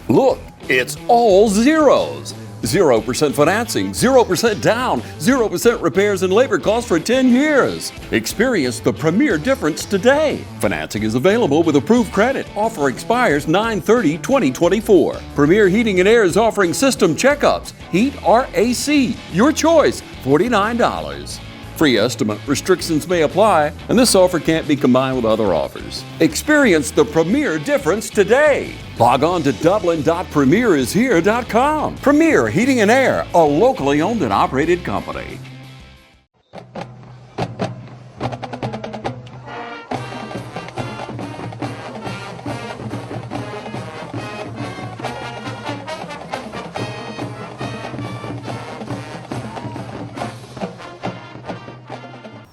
Look, it's all zeros. 0% financing, 0% down, 0% repairs and labor costs for 10 years. Experience the premier difference today. Financing is available with approved credit. Offer expires 9/30/2024. Premier Heating and Air is offering system checkups. Heat or AC, your choice, $49. Free estimate restrictions may apply, and this offer can't be combined with other offers. Experience the premier difference today. Log on to dublin.premierishere.com. Premier Heating and Air, a locally owned and operated company.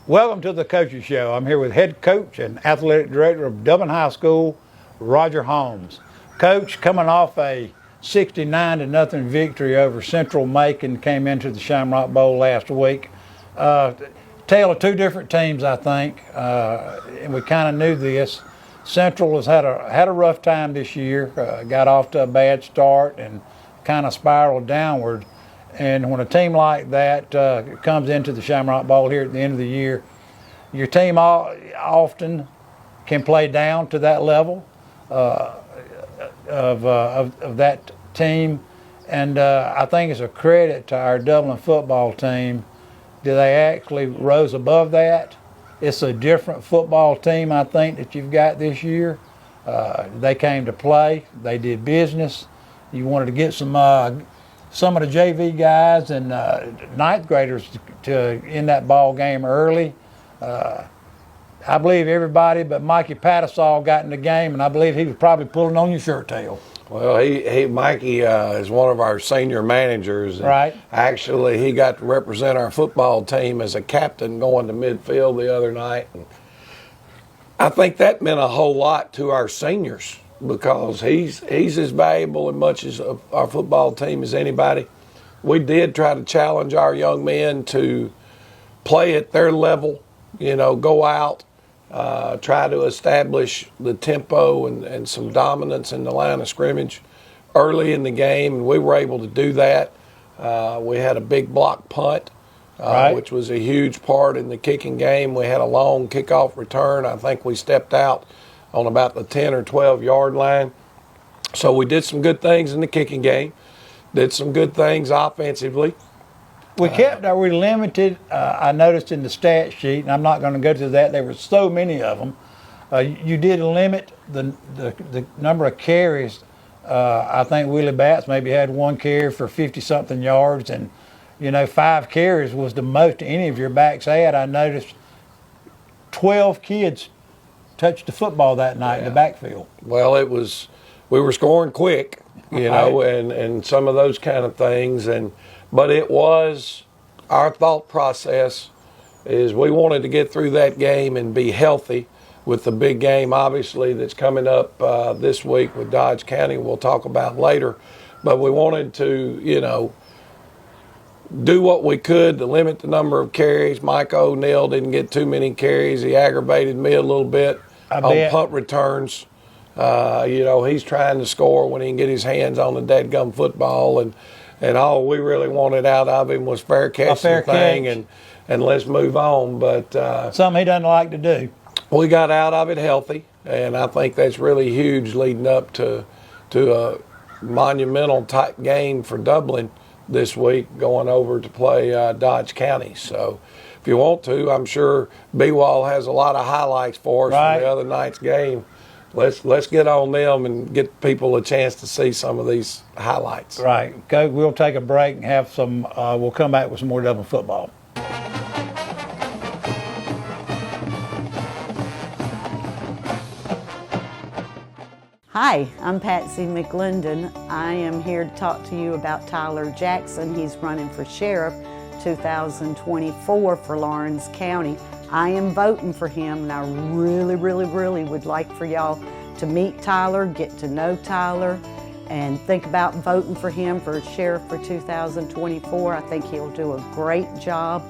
Welcome to the Coaches Show. I'm here with head coach and athletic director of Dublin High School, Roger Holmes. Coach, coming off a 69-0 victory over Central Macon, came into the Shamrock Bowl last week. Tale of two different teams, I think, and we kind of knew this. Central has had a rough time this year, got off to a bad start and kind of spiraled downward. And when a team like that comes into the Shamrock Bowl here at the end of the year, your team often can play down to that level of that team. And I think it's a credit to our Dublin football team that they actually rose above that. It's a different football team, I think, that you've got this year. They came to play. They did business. You wanted to get some of the JV guys and ninth graders to in that ball game early. I believe everybody but Mikey Pattisall got in the game, and I believe he was probably pulling on your shirt tail. Well, Mikey is one of our senior managers. Right. Actually, he got to represent our football team as a captain going to midfield the other night. And I think that meant a whole lot to our seniors, because he's as valuable and much as our football team as anybody. We did try to challenge our young men to play at their level, go out, try to establish the tempo and some dominance in the line of scrimmage early in the game, and we were able to do that. We had a big block punt, which was a huge part in the kicking game. We had a long kickoff return. I think we stepped out on about the 10 or 12 yard line. So we did some good things in the kicking game, did some good things offensively. We limited, I noticed in the stat sheet, and I'm not going to go to that, there were so many of them. You did limit the number of carries. I think Willie Batts maybe had one carry for 50-something yards, and 5 carries was the most any of your backs had. I noticed 12 kids touched the football that night in the backfield. Well, we were scoring quick, and some of those kind of things. But it was our thought process is we wanted to get through that game and be healthy with the big game, obviously, that's coming up this week with Dodge County. We'll talk about later. But we wanted to, do what we could to limit the number of carries. Mike O'Neill didn't get too many carries. He aggravated me a little bit on punt returns. He's trying to score when he can get his hands on the dadgum football, and all we really wanted out of him was fair catch and let's move on. But something he doesn't like to do. We got out of it healthy, and I think that's really huge leading up to a monumental type game for Dublin this week, going over to play Dodge County. So if you want to, I'm sure B-Wall has a lot of highlights for us from the other night's game. Let's get on them and get people a chance to see some of these highlights. Right. Okay, we'll take a break and have some, we'll come back with some more Dublin football. Hi, I'm Patsy McLendon. I am here to talk to you about Tyler Jackson. He's running for sheriff 2024 for Lawrence County. I am voting for him, and I really, really, really would like for y'all to meet Tyler, get to know Tyler, and think about voting for him for sheriff for 2024. I think he'll do a great job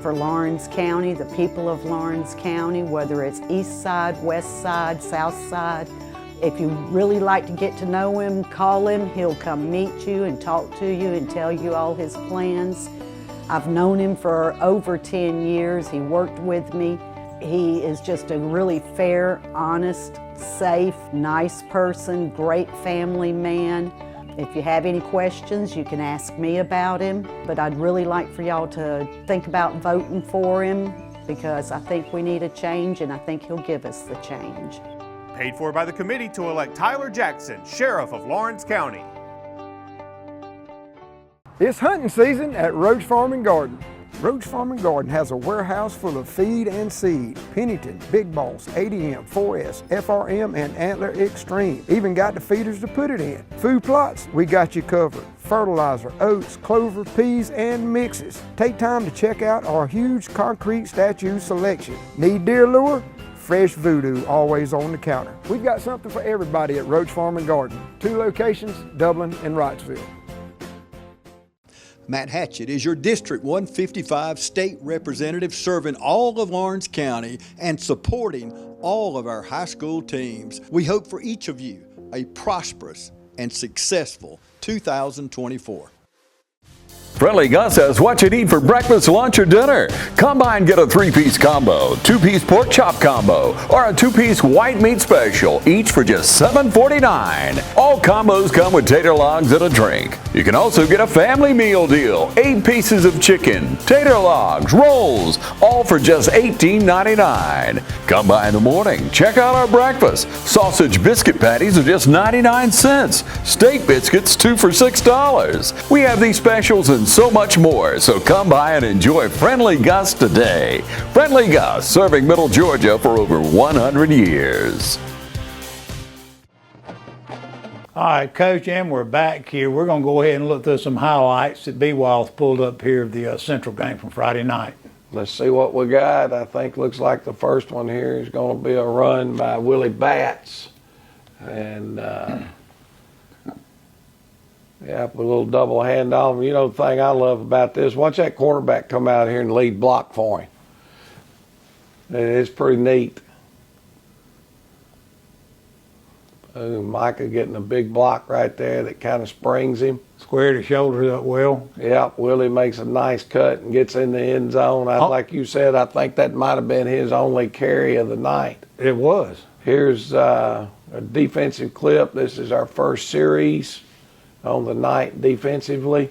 for Lawrence County, the people of Lawrence County, whether it's east side, west side, south side, If you really like to get to know him, call him. He'll come meet you and talk to you and tell you all his plans. I've known him for over 10 years. He worked with me. He is just a really fair, honest, safe, nice person, great family man. If you have any questions, you can ask me about him. But I'd really like for y'all to think about voting for him because I think we need a change and I think he'll give us the change. Paid for by the committee to elect Tyler Jackson, Sheriff of Lawrence County. It's hunting season at Roach Farm and Garden. Roach Farm and Garden has a warehouse full of feed and seed. Pennington, Big Boss, ADM, 4S, FRM, and Antler Extreme. Even got the feeders to put it in. Food plots, we got you covered. Fertilizer, oats, clover, peas, and mixes. Take time to check out our huge concrete statue selection. Need deer lure? Fresh voodoo always on the counter. We've got something for everybody at Roach Farm and Garden. 2 locations, Dublin and Wrightsville. Matt Hatchett is your District 155 state representative serving all of Lawrence County and supporting all of our high school teams. We hope for each of you a prosperous and successful 2024. Friendly Gus says, what you need for breakfast, lunch, or dinner. Come by and get a 3-piece combo, 2-piece pork chop combo, or a 2-piece white meat special, each for just $7.49. All combos come with tater logs and a drink. You can also get a family meal deal, 8 pieces of chicken, tater logs, rolls, all for just $18.99. Come by in the morning, check out our breakfast. Sausage biscuit patties are just 99 cents. Steak biscuits, 2 for $6. We have these specials and so much more, so come by and enjoy Friendly Gus today. Friendly Gus, serving Middle Georgia for over 100 years. All right, Coach M, we're back here. We're going to go ahead and look through some highlights that B-Wall's pulled up here of the Central game from Friday night. Let's see what we got. I think looks like the first one here is going to be a run by Willie Batts. And yeah, put a little double hand on him. You know the thing I love about this, watch that quarterback come out here and lead block for him. It's pretty neat. Micah getting a big block right there that kind of springs him. Squared his shoulders up well. Yep, Willie makes a nice cut and gets in the end zone. Like you said, I think that might have been his only carry of the night. It was. Here's a defensive clip. This is our first series on the night defensively.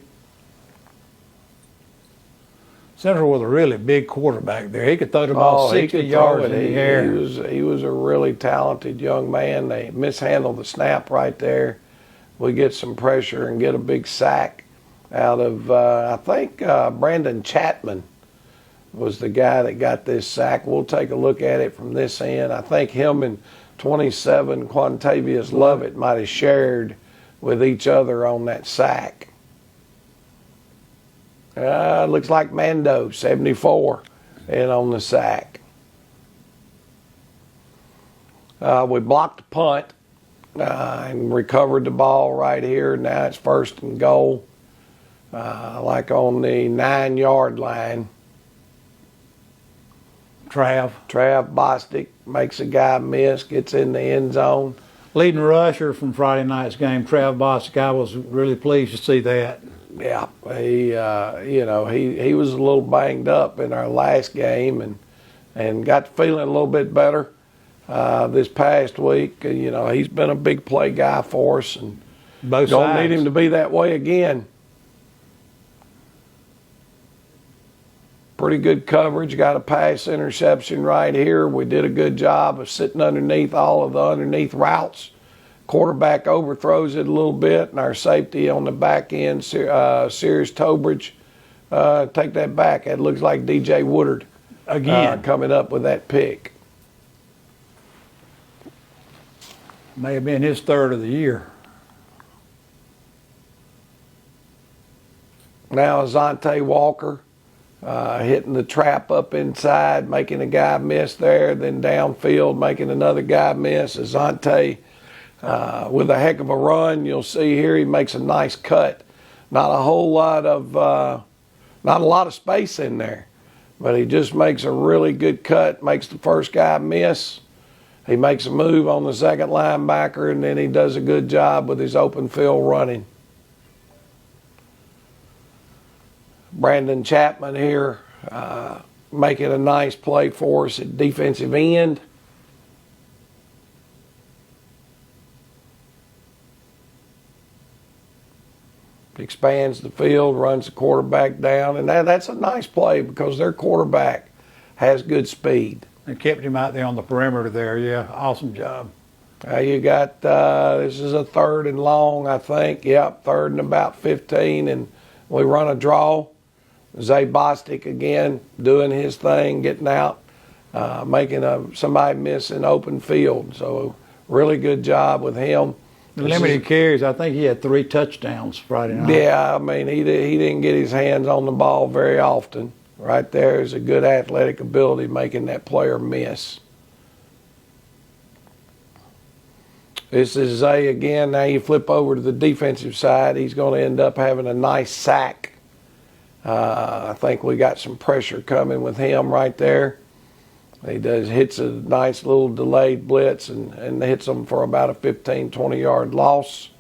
Central was a really big quarterback there. He could throw the ball 60 yards in the air. He was a really talented young man. They mishandled the snap right there. We get some pressure and get a big sack out of, I think Brandon Chapman was the guy that got this sack. We'll take a look at it from this end. I think him and 27 Quantavious Lovett might have shared with each other on that sack. Looks like Mando, 74, in on the sack. We blocked the punt and recovered the ball right here. Now it's 1st and goal, like on the 9-yard line. Trav Bostic makes a guy miss, gets in the end zone. Leading rusher from Friday night's game, Trav Bostic. I was really pleased to see that. Yeah, he was a little banged up in our last game and got feeling a little bit better this past week. He's been a big play guy for us, and don't need him to be that way again. Pretty good coverage. Got a pass interception right here. We did a good job of sitting underneath all of the underneath routes. Quarterback overthrows it a little bit, and our safety on the back end, Sears Tobridge, take that back. It looks like DJ Woodard again coming up with that pick. May have been his 3rd of the year. Now Azante Walker hitting the trap up inside, making a guy miss there, then downfield making another guy miss. Azante with a heck of a run. You'll see here he makes a nice cut. Not a lot of space in there, but he just makes a really good cut, makes the first guy miss. He makes a move on the second linebacker, and then he does a good job with his open field running. Brandon Chapman here making a nice play for us at defensive end. Expands the field, runs the quarterback down, and that's a nice play because their quarterback has good speed. They kept him out there on the perimeter there. Yeah, awesome job. You got, this is a 3rd and long, I think. Yep, 3rd and about 15, and we run a draw. Zay Bostic again doing his thing, getting out, making somebody miss an open field. So really good job with him. Limited carries. I think he had 3 touchdowns Friday night. Yeah, I mean, he didn't get his hands on the ball very often. Right there is a good athletic ability making that player miss. This is Zay again. Now you flip over to the defensive side. He's going to end up having a nice sack. I think we got some pressure coming with him right there. He hits a nice little delayed blitz and hits them for about a 15, 20-yard loss.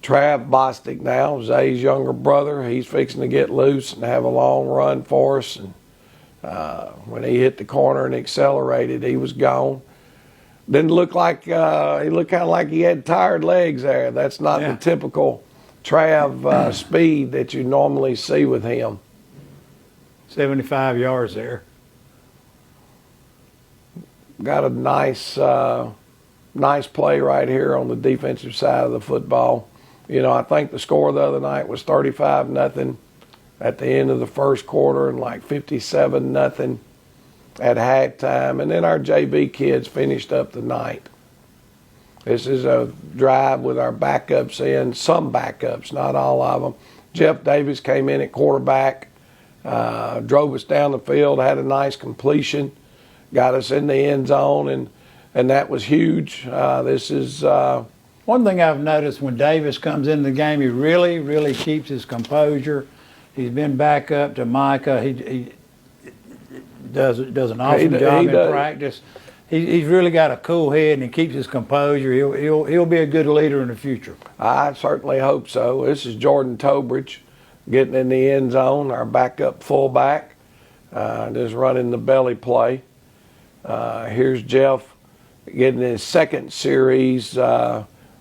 Trav Bostic now, Zay's younger brother. He's fixing to get loose and have a long run for us. And when he hit the corner and accelerated, he was gone. Didn't look like, he looked kind of like he had tired legs there. That's not the typical Trav speed that you normally see with him. 75 yards there. Got a nice play right here on the defensive side of the football. You know, I think the score the other night was 35-0 at the end of the first quarter and like 57-0 at halftime. And then our JV kids finished up the night. This is a drive with our backups in, some backups, not all of them. Jeff Davis came in at quarterback, drove us down the field, had a nice completion, got us in the end zone, and that was huge. This is one thing I've noticed when Davis comes into the game, he really, really keeps his composure. He's been back up to Micah. He does an awesome job in practice. He's really got a cool head and he keeps his composure. He'll be a good leader in the future. I certainly hope so. This is Jordan Tobridge getting in the end zone, our backup fullback, just running the belly play. Here's Jeff getting his second series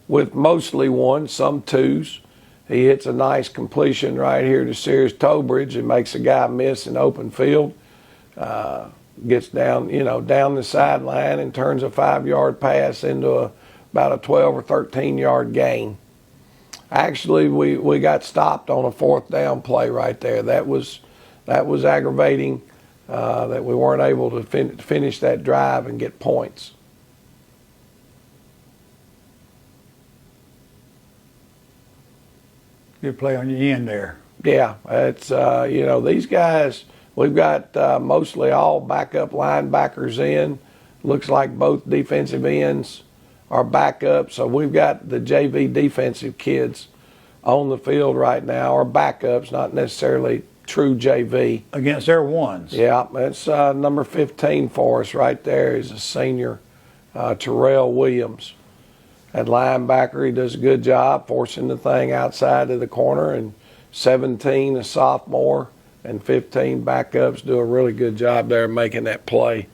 with mostly 1s, some 2s. He hits a nice completion right here to Sears Tobridge and makes a guy miss in open field. Gets down, down the sideline and turns a 5-yard pass into about a 12 or 13-yard gain. Actually, we got stopped on a 4th down play right there. That was aggravating that we weren't able to finish that drive and get points. Good play on your end there. Yeah, it's these guys. We've got mostly all backup linebackers in. Looks like both defensive ends are backup. So we've got the JV defensive kids on the field right now, or backups, not necessarily true JV. Against their 1s. Yeah, that's number 15 for us right there is a senior, Terrell Williams. At linebacker, he does a good job forcing the thing outside of the corner, and 17, a sophomore, and 15 backups do a really good job there making that play.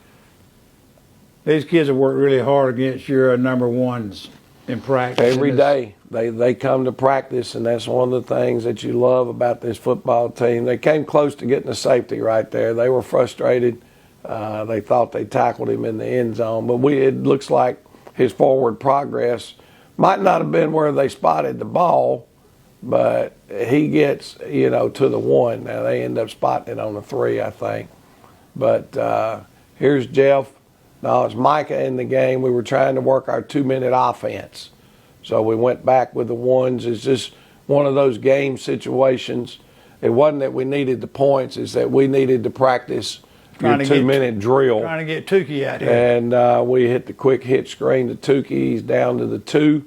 These kids have worked really hard against your number 1s in practice. Every day they come to practice, and that's one of the things that you love about this football team. They came close to getting a safety right there. They were frustrated. They thought they tackled him in the end zone, but it looks like his forward progress might not have been where they spotted the ball, but he gets, to the 1. Now, they end up spotting it on the 3, I think. But here's Jeff. Now, it's Micah in the game. We were trying to work our 2-minute offense. So we went back with the 1s. It's just one of those game situations. It wasn't that we needed the points. It's that we needed to practice your 2-minute drill. Trying to get Tukey out here. And we hit the quick hit screen to Tukey. He's down to the 2.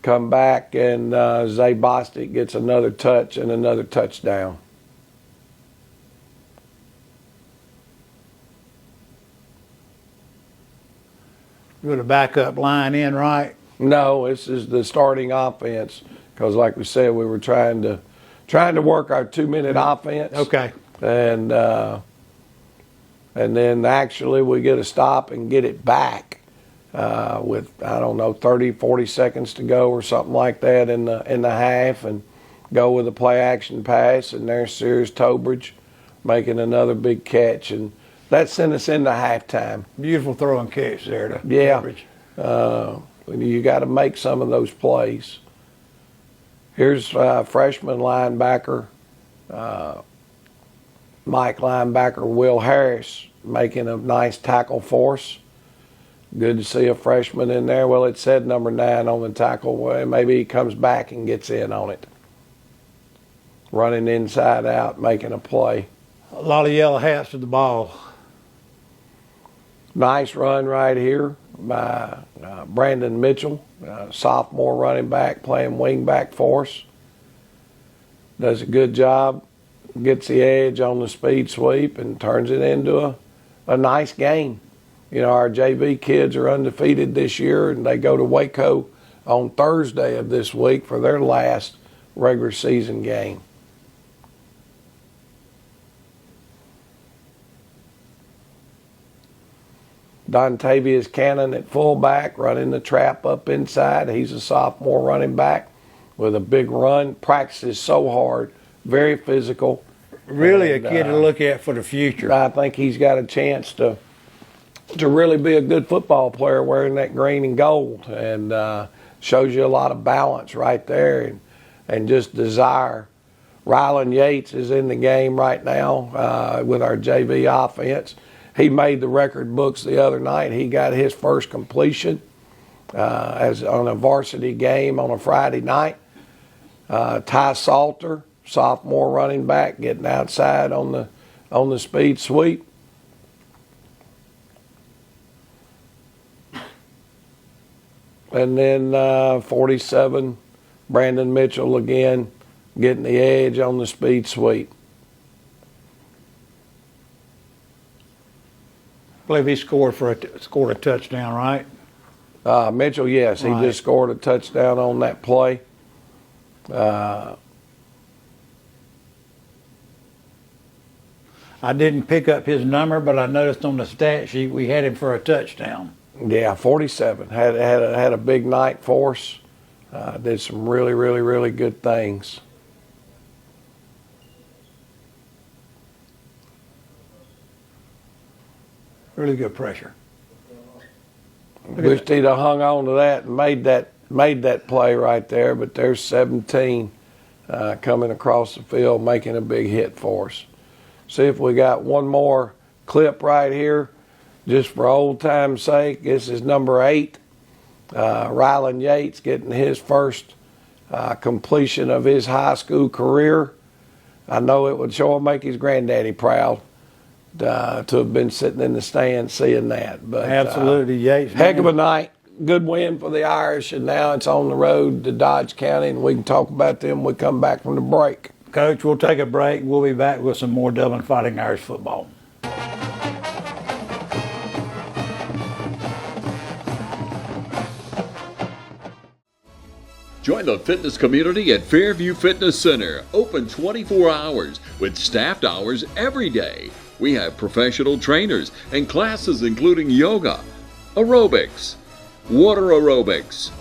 Come back, and Zay Bostic gets another touch and another touchdown. with a backup line in, right? No, this is the starting offense because, like we said, we were trying to work our 2-minute offense. Okay. And then actually we get a stop and get it back with, I don't know, 30, 40 seconds to go or something like that in the half, and go with a play action pass, and there's Sears Tobridge making another big catch, and that sent us into halftime. Beautiful throw and catch there to Yeah. Tobridge. You got to make some of those plays. Here's freshman linebacker, Mike linebacker Will Harris making a nice tackle for us. Good to see a freshman in there. Well, it said number 9 on the tackle. Well, maybe he comes back and gets in on it. Running inside out, making a play. A lot of yellow hats to the ball. Nice run right here by Brandon Mitchell, sophomore running back, playing wing back for us. Does a good job, gets the edge on the speed sweep and turns it into a nice game. You know, our JV kids are undefeated this year, and they go to Waco on Thursday of this week for their last regular season game. Dontavius Cannon at fullback, running the trap up inside. He's a sophomore running back with a big run. Practices so hard, very physical. Really a kid to look at for the future. I think he's got a chance to really be a good football player wearing that green and gold, and shows you a lot of balance right there and just desire. Rylan Yates is in the game right now with our JV offense. He made the record books the other night. He got his first completion as on a varsity game on a Friday night. Ty Salter, sophomore running back, getting outside on the speed sweep. And then 47, Brandon Mitchell again, getting the edge on the speed sweep. I believe he scored a touchdown, right? Mitchell, yes, he just scored a touchdown on that play. I didn't pick up his number, but I noticed on the stat sheet we had him for a touchdown. Yeah, 47. Had a big night for us. Did some really, really, really good things. Really good pressure. Wished he'd have hung on to that and made that play right there, but there's 17 coming across the field, making a big hit for us. See if we got one more clip right here, just for old time's sake. This is number 8, Rylan Yates getting his first completion of his high school career. I know it would sure make his granddaddy proud to have been sitting in the stands seeing that. But Absolutely, Yates. Heck of a night. Good win for the Irish, and now it's on the road to Dodge County, and we can talk about them when we come back from the break. Coach, we'll take a break. We'll be back with some more Dublin Fighting Irish football. Join the fitness community at Fairview Fitness Center, open 24 hours with staffed hours every day. We have professional trainers and classes including yoga, aerobics, water aerobics.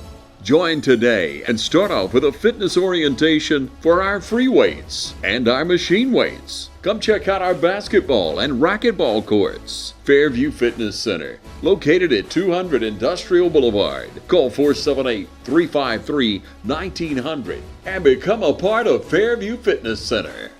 Join today and start off with a fitness orientation for our free weights and our machine weights. Come check out our basketball and racquetball courts. Fairview Fitness Center, located at 200 Industrial Boulevard. Call 478-353-1900 and become a part of Fairview Fitness Center.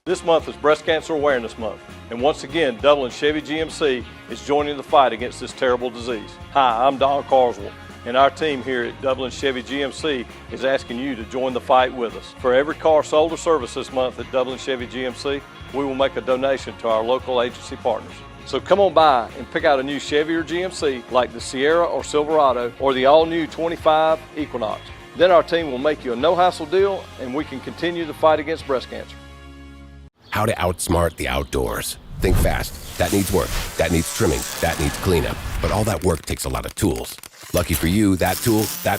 This month is Breast Cancer Awareness Month, and once again, Dublin Chevy GMC is joining the fight against this terrible disease. Hi, I'm Don Carswell, and our team here at Dublin Chevy GMC is asking you to join the fight with us. For every car sold or serviced this month at Dublin Chevy GMC, we will make a donation to our local agency partners. So come on by and pick out a new Chevy or GMC like the Sierra or Silverado or the all-new 25 Equinox. Then our team will make you a no-hassle deal, and we can continue the fight against breast cancer. How to outsmart the outdoors. Think fast. That needs work. That needs trimming. That needs cleanup. But all that work takes a lot of tools. Lucky for you, that tool, that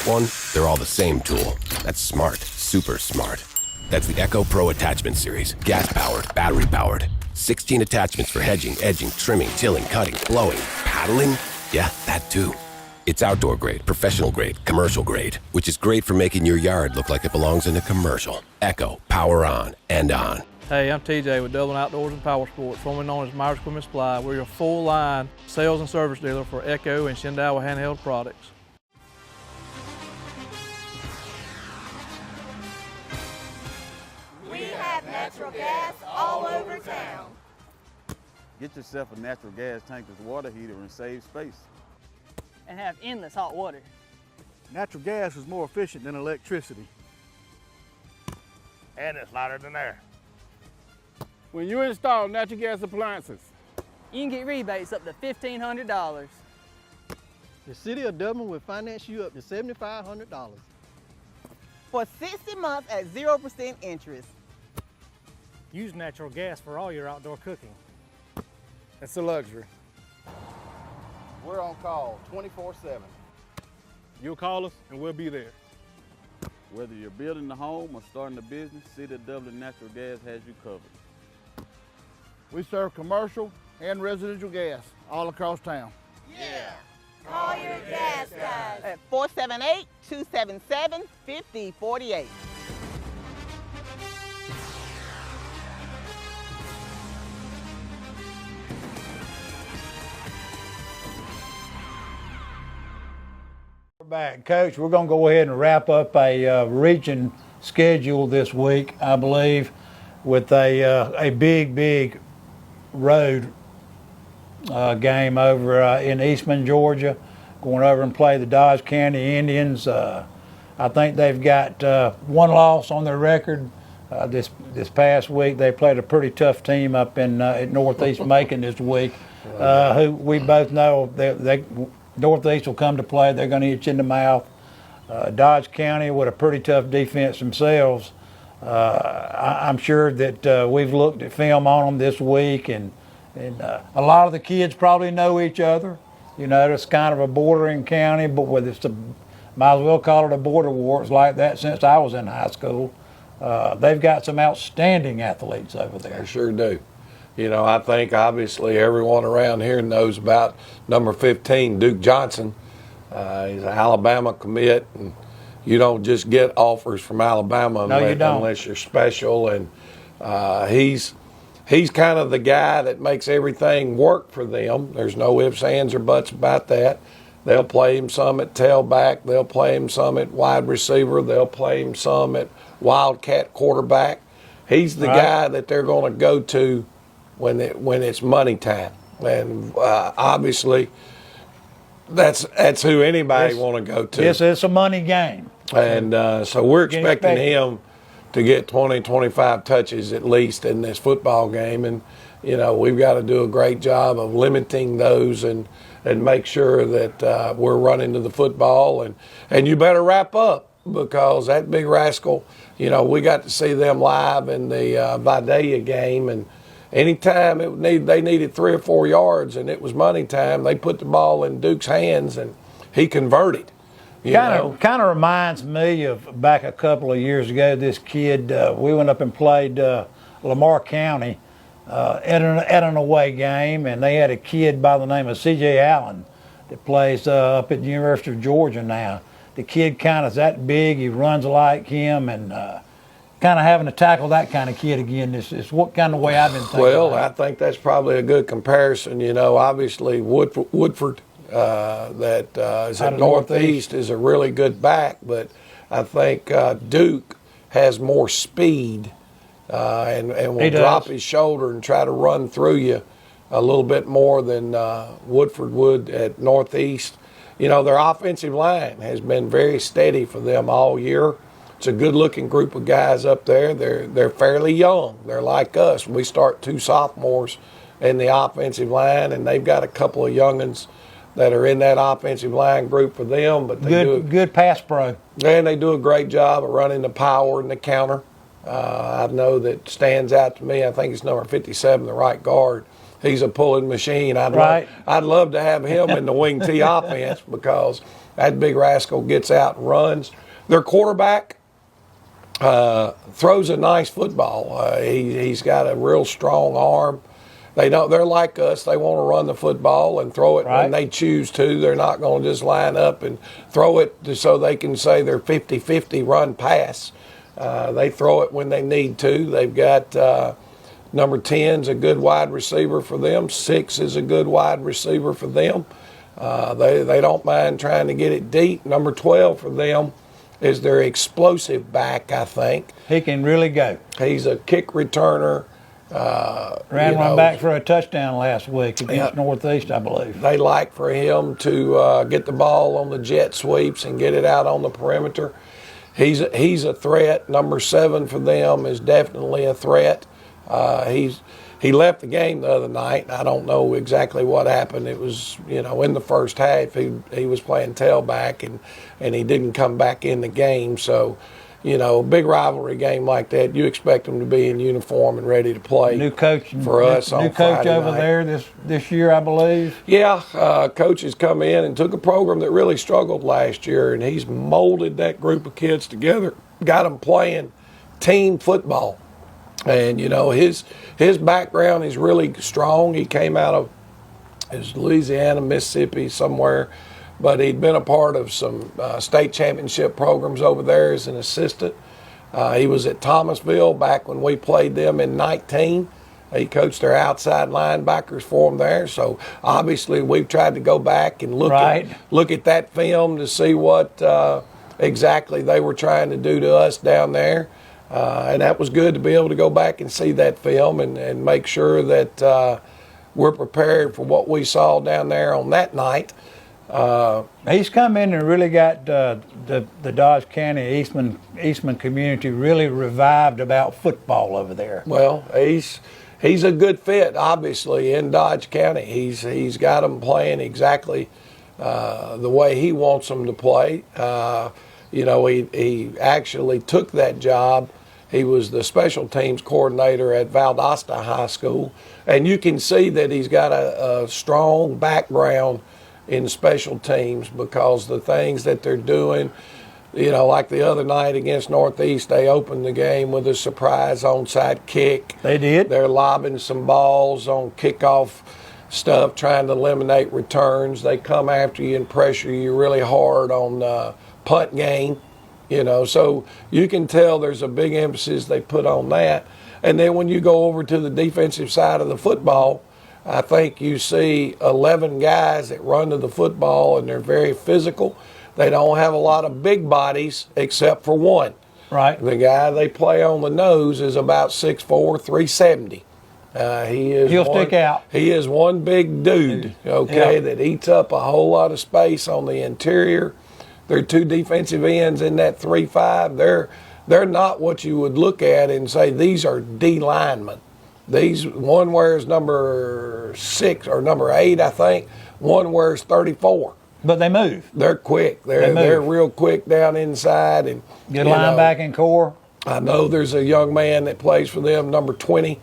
one, they're all the same tool. That's smart. Super smart. That's the Echo Pro Attachment Series. Gas-powered, battery-powered. 16 attachments for hedging, edging, trimming, tilling, cutting, blowing, paddling. Yeah, that too. It's outdoor grade, professional grade, commercial grade, which is great for making your yard look like it belongs in a commercial. Echo, power on and on. Hey, I'm TJ with Dublin Outdoors and Power Sports, formerly known as Myers Equipment Supply. We're your full-line sales and service dealer for Echo and Shendawa handheld products. We have natural gas all over town. Get yourself a natural gas tankless water heater and save space. And have endless hot water. Natural gas is more efficient than electricity. And it's lighter than air. When you install natural gas appliances, you can get rebates up to $1,500. The City of Dublin will finance you up to $7,500. For 60 months at 0% interest. Use natural gas for all your outdoor cooking. It's a luxury. We're on call 24/7. You'll call us and we'll be there. Whether you're building a home or starting a business, City of Dublin Natural Gas has you covered. We serve commercial and residential gas all across town. Yeah. Call your gas guys. At 478-277-5048. Back, Coach, we're going to go ahead and wrap up a region schedule this week, I believe, with a big road game over in Eastman, Georgia, going over and play the Dodge County Indians. I think they've got one loss on their record. This past week, they played a pretty tough team up in at Northeast Macon this week, who we both know they Northeast will come to play. They're going to hit you in the mouth. Dodge County with a pretty tough defense themselves. I'm sure that we've looked at film on them this week, and a lot of the kids probably know each other. You know, it's kind of a bordering county, but with it's might as well call it a border war. It's like that since I was in high school. They've got some outstanding athletes over there. They sure do. You know, I think obviously everyone around here knows about number 15, Duke Johnson. He's an Alabama commit, and you don't just get offers from Alabama unless you're special. And he's kind of the guy that makes everything work for them. There's no ifs, ands, or buts about that. They'll play him some at tailback. They'll play him some at wide receiver. They'll play him some at wildcat quarterback. He's the guy that they're going to go to when it's money time, and obviously that's who anybody want to go to. Yes, it's a money game, and so we're expecting him to get 20, 25 touches at least in this football game, and you know we've got to do a great job of limiting those and make sure that we're running to the football, and you better wrap up because that big rascal, you know, we got to see them live in the Vidalia game, and anytime they needed 3 or 4 yards and it was money time, they put the ball in Duke's hands and he converted. Kind of reminds me of back a couple of years ago. This kid, we went up and played Lamar County at an away game, and they had a kid by the name of C.J. Allen that plays up at the University of Georgia now. The kid kind of is that big, he runs like him, and kind of having to tackle that kind of kid again is what kind of way I've been thinking. Well, I think that's probably a good comparison. You know, obviously Woodford that is at Northeast is a really good back, but I think Duke has more speed and will drop his shoulder and try to run through you a little bit more than Woodford would at Northeast. You know, their offensive line has been very steady for them all year. It's a good-looking group of guys up there. They're fairly young. They're like us. We start 2 sophomores in the offensive line, and they've got a couple of youngins that are in that offensive line group for them. But they good pass pro. And they do a great job of running the power and the counter. I know that stands out to me. I think it's number 57, the right guard. He's a pulling machine. I'd love to have him in the wing T offense because that big rascal gets out and runs. Their quarterback throws a nice football. He's got a real strong arm. They're like us. They want to run the football and throw it when they choose to. They're not going to just line up and throw it so they can say they're 50-50 run pass. They throw it when they need to. They've got number 10's a good wide receiver for them. 6 is a good wide receiver for them. They don't mind trying to get it deep. Number 12 for them is their explosive back, I think. He can really go. He's a kick returner. Ran one back for a touchdown last week against Northeast, I believe. They like for him to get the ball on the jet sweeps and get it out on the perimeter. He's a threat. Number 7 for them is definitely a threat. He left the game the other night. I don't know exactly what happened. It was, in the first half, he was playing tailback and he didn't come back in the game. So, a big rivalry game like that, you expect them to be in uniform and ready to play. New coach for us on New coach Friday over night. there this year, I believe. Yeah, coach has come in and took a program that really struggled last year, and he's molded that group of kids together, got them playing team football. And, his background is really strong. He came out of Louisiana, Mississippi, somewhere. But he'd been a part of some state championship programs over there as an assistant. He was at Thomasville back when we played them in 19. He coached their outside linebackers for them there. So obviously we've tried to go back and look at that film to see what exactly they were trying to do to us down there. And that was good to be able to go back and see that film and make sure that we're prepared for what we saw down there on that night. He's come in and really got the Dodge County Eastman community really revived about football over there. Well, he's a good fit, obviously, in Dodge County. He's got them playing exactly the way he wants them to play. He actually took that job. He was the special teams coordinator at Valdosta High School, and you can see that he's got a strong background in special teams because the things that they're doing, like the other night against Northeast, they opened the game with a surprise onside kick. They did. They're lobbing some balls on kickoff stuff, trying to eliminate returns. They come after you and pressure you really hard on punt game, so you can tell there's a big emphasis they put on that. And then when you go over to the defensive side of the football, I think you see 11 guys that run to the football, and they're very physical. They don't have a lot of big bodies except for one. Right. The guy they play on the nose is about 6'4", 370. He'll stick out. He is one big dude, that eats up a whole lot of space on the interior. There are 2 defensive ends in that 3-5. They're not what you would look at and say these are D linemen. One wears number 6 or number 8, I think. One wears 34. But they move. They're quick. They're real quick down inside and good linebacking core. I know there's a young man that plays for them, number 20.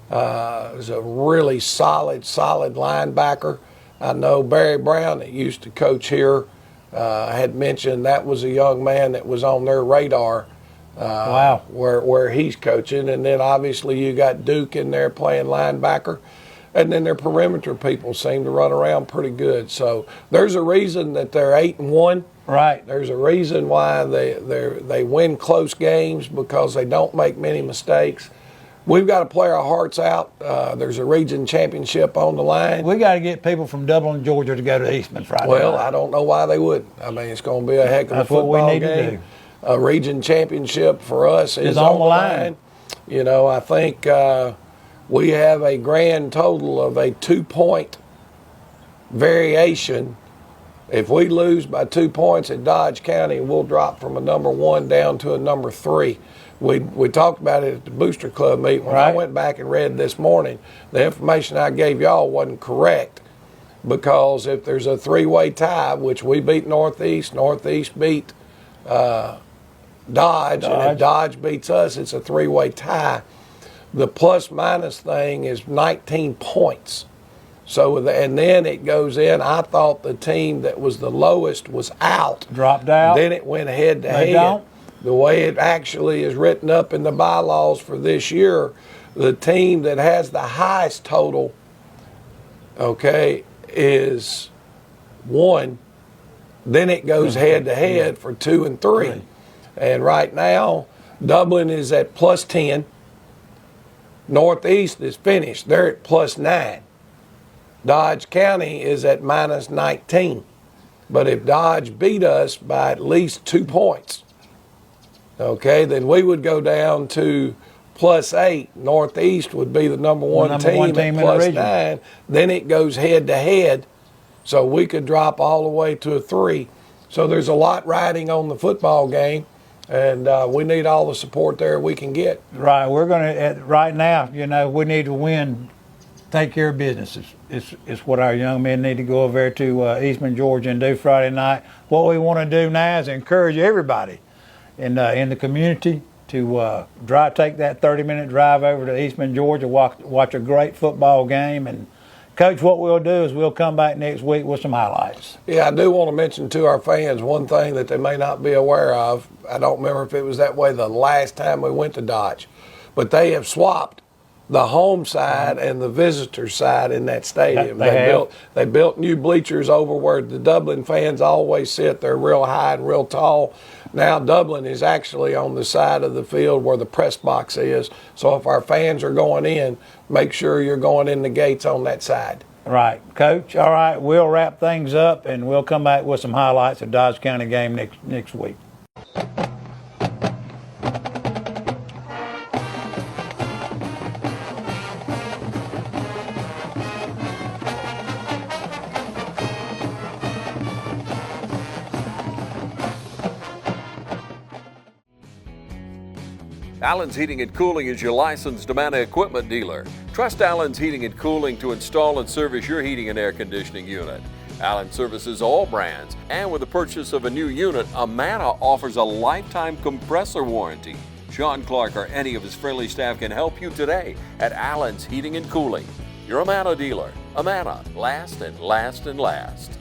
Is a really solid linebacker. I know Barry Brown that used to coach here had mentioned that was a young man that was on their radar. Wow. Where he's coaching, and then obviously you got Duke in there playing linebacker, and then their perimeter people seem to run around pretty good. So there's a reason that they're 8-1. Right. There's a reason why they win close games because they don't make many mistakes. We've got to play our hearts out. There's a region championship on the line. We got to get people from Dublin, Georgia to go to Eastman Friday Well, night. I don't know why they wouldn't. I mean, it's going to be a heck of That's a football what we need game. to do. A region championship for us is on the line. I think we have a grand total of a 2-point variation. If we lose by 2 points at Dodge County, we'll drop from a number 1 down to a number 3. We talked about it at the Booster Club meeting. When I went back and read this morning, the information I gave y'all wasn't correct because if there's a 3-way tie, which we beat Northeast beat Dodge. And if Dodge beats us, it's a three-way tie. The plus-minus thing is 19 points. So, and then it goes in. I thought the team that was the lowest was out. Dropped out. Then it went head-to-head. Don't. The way it actually is written up in the bylaws for this year, the team that has the highest total, okay, is 1. Then it goes head-to-head for 2 and 3. And right now, Dublin is at plus 10. Northeast is finished. They're at plus 9. Dodge County is at minus 19. But if Dodge beat us by at least 2 points, okay, then we would go down to plus 8. Northeast would be the number one team at plus 9. Then it goes head-to-head. So we could drop all the way to a 3. So there's a lot riding on the football game. And we need all the support there we can get. Right. We're going to, right now, we need to win, take care of business. It's what our young men need to go over there to Eastman, Georgia and do Friday night. What we want to do now is encourage everybody in the community to take that 30-minute drive over to Eastman, Georgia, watch a great football game. And Coach, what we'll do is we'll come back next week with some highlights. Yeah, I do want to mention to our fans one thing that they may not be aware of. I don't remember if it was that way the last time we went to Dodge, but they have swapped the home side and the visitor side in that stadium. They built new bleachers over where the Dublin fans always sit. They're real high and real tall. Now Dublin is actually on the side of the field where the press box is. So if our fans are going in, make sure you're going in the gates on that side. Right. Coach, all right, we'll wrap things up and we'll come back with some highlights of Dodge County game next week. Allen's Heating and Cooling is your licensed Amana equipment dealer. Trust Allen's Heating and Cooling to install and service your heating and air conditioning unit. Allen services all brands, and with the purchase of a new unit, Amana offers a lifetime compressor warranty. Sean Clark or any of his friendly staff can help you today at Allen's Heating and Cooling. Your Amana dealer. Amana, last and last and last.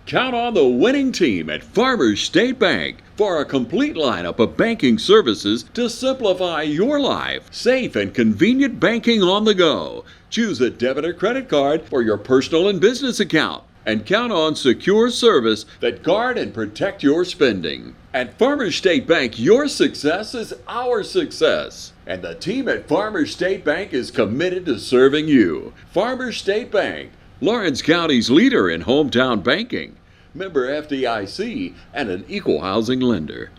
Count on the winning team at Farmers State Bank for a complete lineup of banking services to simplify your life. Safe and convenient banking on the go. Choose a debit or credit card for your personal and business account. And count on secure service that guard and protect your spending. At Farmers State Bank, your success is our success. And the team at Farmers State Bank is committed to serving you. Farmers State Bank, Lawrence County's leader in hometown banking. Member FDIC and an equal housing lender.